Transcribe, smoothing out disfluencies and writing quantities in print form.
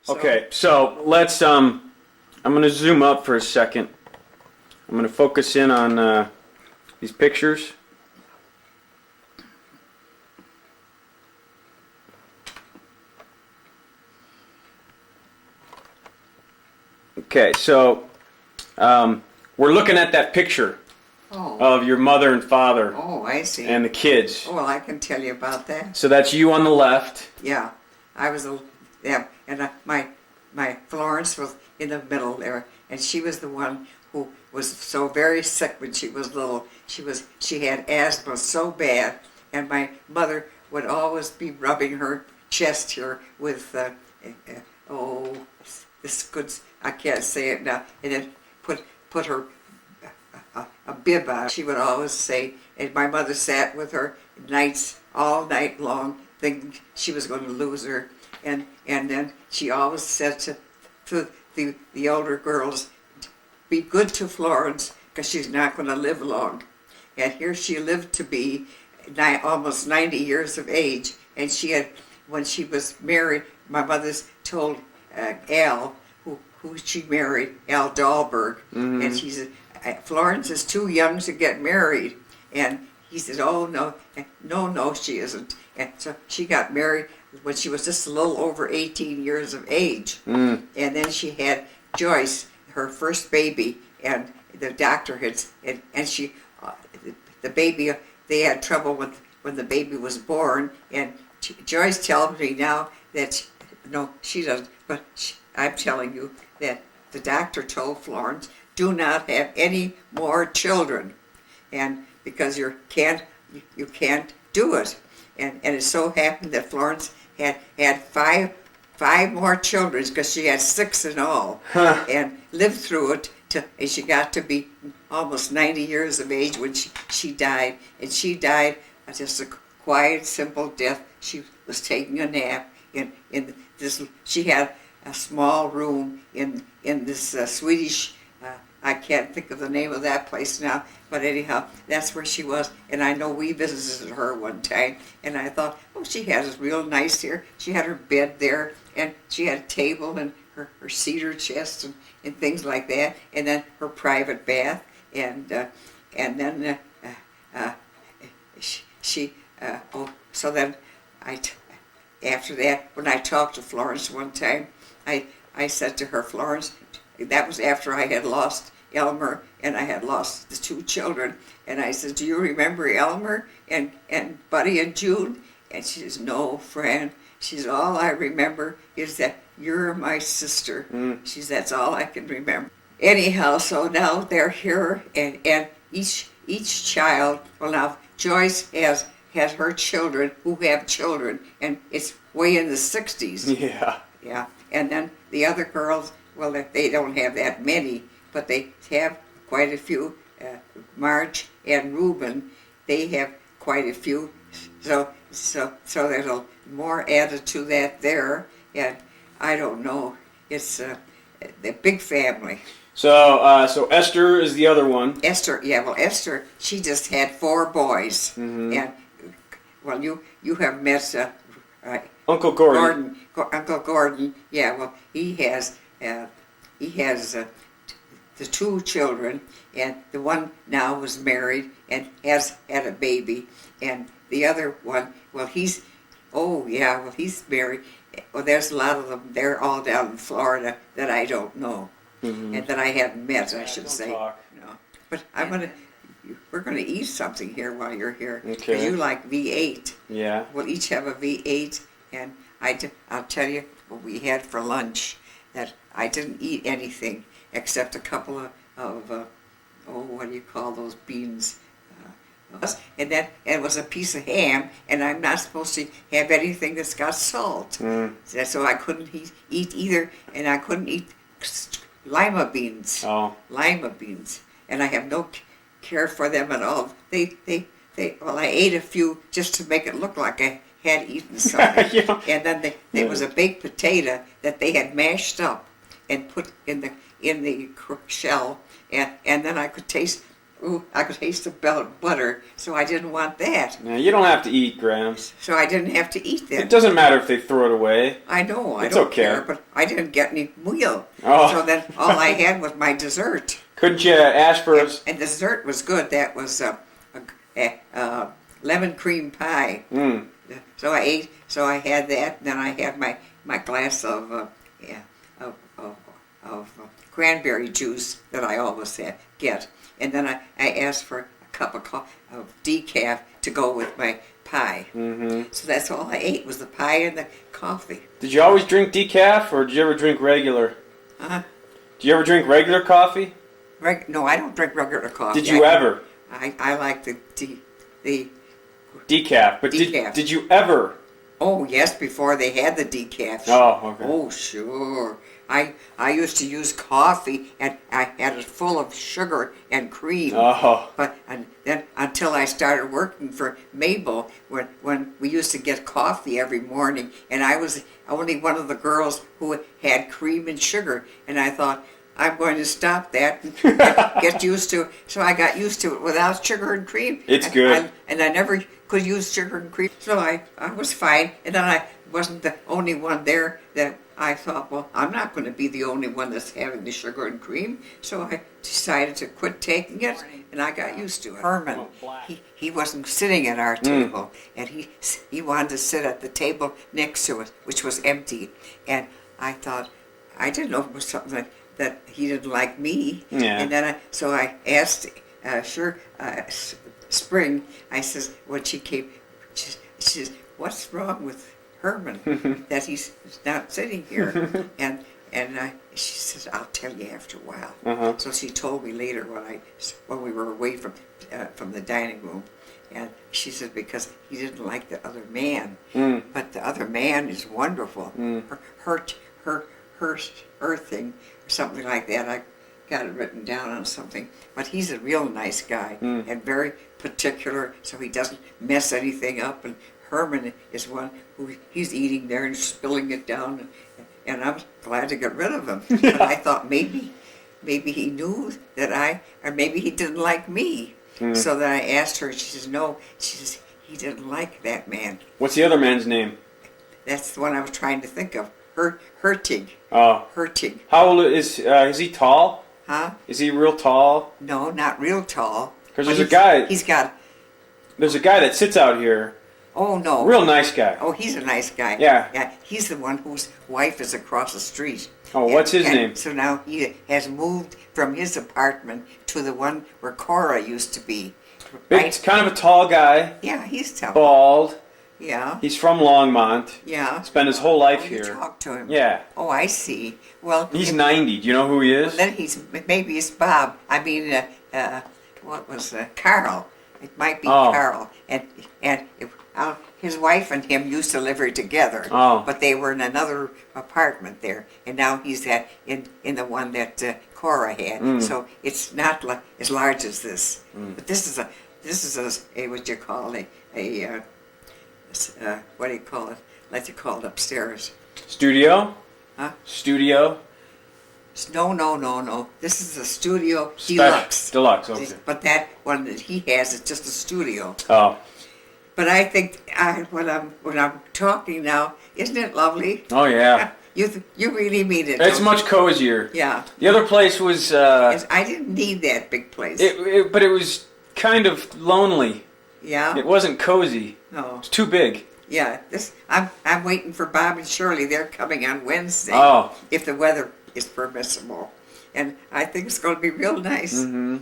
Okay, so let's, I'm going to zoom up for a second. I'm going to focus in on these pictures. Okay, so we're looking at that picture of your mother and father. Oh, I see. And the kids. Oh, well, I can tell you about that. So that's you on the left. Yeah, I was and my Florence was in the middle there, and she was the one who was so very sick when she was little. She had asthma so bad, and my mother would always be rubbing her chest here with this good, I can't say it now, and then put her a bib on. She would always say, and my mother sat with her nights all night long, thinking she was going to lose her, and then she always said to the older girls, be good to Florence because she's not going to live long. And here she lived to be almost 90 years of age, and she had, when she was married, my mother's told Al, who she married, Al Dahlberg, and she said, Florence is too young to get married. And he said, oh, no, she isn't. And so she got married when she was just a little over 18 years of age. And then she had Joyce, her first baby, and the doctor had, and she, the baby, they had trouble when the baby was born. And Joyce tells me now that, no, she doesn't, but I'm telling you that the doctor told Florence, do not have any more children, and because you can't do it. And it so happened that Florence had five more children, because she had 6 in all, and lived through it and she got to be almost 90 years of age when she died. And she died just a quiet, simple death. She was taking a nap in this. She had a small room in this Swedish. I can't think of the name of that place now, but anyhow, that's where she was. And I know we visited her one time, and I thought, oh, she has it real nice here. She had her bed there, and she had a table and her cedar chest and things like that, and then her private bath, and then so then after that, when I talked to Florence one time, I said to her, Florence, that was after I had lost Elmer and I had lost the 2 children, and I said, do you remember Elmer and Buddy and June? And she says, no, Fran. She says, all I remember is that you're my sister. She says, that's all I can remember. Anyhow, so now they're here, and each child, well now Joyce has her children who have children, and it's way in the 60s. Yeah. And then the other girls, well, they don't have that many, but they have quite a few. Marge and Reuben, they have quite a few. So there's more added to that there, and I don't know. It's the big family. So Esther is the other one. Esther, Esther, she just had 4 boys, and well, you have met Uncle Gordon. Uncle Gordon. Yeah, well, he has the 2 children, and the one now was married and has had a baby, and the other one, well, he's married. Well, there's a lot of them. They're all down in Florida that I don't know, and that I haven't met, I should say. No, but we're gonna eat something here while you're here. Okay. Because you like V8. Yeah. We'll each have a V8, and I'll tell you what we had for lunch. That I didn't eat anything except a couple of what do you call those beans? And then it was a piece of ham, and I'm not supposed to have anything that's got salt. So I couldn't eat either, and I couldn't eat lima beans. Lima beans, and I have no care for them at all. Well, I ate a few just to make it look like I had eaten something. Yeah. And then there was a baked potato that they had mashed up and put in the shell, and then I could taste ooh, I could taste the butter, so I didn't want that. Yeah, you don't have to eat grams. So I didn't have to eat It that. doesn't matter if they throw it away. I know, I It's don't okay. care, but I didn't get any meal. Oh. So then all I had was my dessert. Couldn't you ask for us? And dessert was good. That was a lemon cream pie. Mm. So I ate. So I had that. And then I had my glass of cranberry juice that I always get. And then I asked for a cup of decaf to go with my pie. Mm-hmm. So that's all I ate was the pie and the coffee. Did you always drink decaf, or did you ever drink regular? Huh? Do you ever drink regular coffee? No, I don't drink regular coffee. Did you ever? I like the Decaf. But decaf. Did you ever? Oh yes, before they had the decaf. Oh, okay. Oh sure. I used to use coffee and I had it full of sugar and cream. Oh. But and then until I started working for Mabel, when we used to get coffee every morning, and I was only one of the girls who had cream and sugar, and I thought, I'm going to stop that and get used to it. So I got used to it without sugar and cream. It's good. And I never could use sugar and cream. So I was fine. And then I wasn't the only one there that I thought, well, I'm not going to be the only one that's having the sugar and cream. So I decided to quit taking it, and I got used to it. Herman, he wasn't sitting at our table, and he wanted to sit at the table next to it, which was empty. And I thought, I didn't know if it was something that he didn't like me. Yeah. And then so I asked, Spring, I says, when she came, she says, what's wrong with Herman that he's not sitting here? and she says, I'll tell you after a while. Uh-huh. So she told me later when we were away from the dining room. And she said, because he didn't like the other man. Mm. But the other man is wonderful. Mm. Her thing, or something like that. I got it written down on something. But he's a real nice guy and very particular, so he doesn't mess anything up. And Herman is one who he's eating there and spilling it down, and I'm glad to get rid of him. But I thought maybe he knew that or maybe he didn't like me. So then I asked her, she says, no. She says, he didn't like that man. What's the other man's name? That's the one I was trying to think of. Hertig. Oh. Hertig. How old is he tall? Huh? Is he real tall? No, not real tall. Because there's a guy. He's got. There's a guy that sits out here. Oh no. Real nice guy. Oh, he's a nice guy. Yeah. Yeah. He's the one whose wife is across the street. Oh, what's his name? So now he has moved from his apartment to the one where Cora used to be. Big, kind of a tall guy. Yeah, he's tall. Bald. Yeah. He's from Longmont. Yeah. Spent his whole life You here. talked to him. Yeah. Oh, I see. Well, He's 90. Do you know who he is? Well, then maybe it's Bob. I mean, what was Carl? It might be Carl. And his wife and him used to live here together. Oh. But they were in another apartment there, and now he's in the one that Cora had. So it's not as large as this. But this is a what you call what do you call it? Like you call it upstairs. Studio? Huh? Studio? No. This is a studio deluxe. Deluxe, okay. But that one that he has is just a studio. Oh. But I think when I'm talking now, isn't it lovely? Oh, yeah. You really mean it. It's don't much you? cozier. Yeah. The other place was... I didn't need that big place. but it was kind of lonely. Yeah. It wasn't cozy. No. It's too big. Yeah. I'm waiting for Bob and Shirley. They're coming on Wednesday. Oh. If the weather is permissible, and I think it's going to be real nice. Mm-hmm.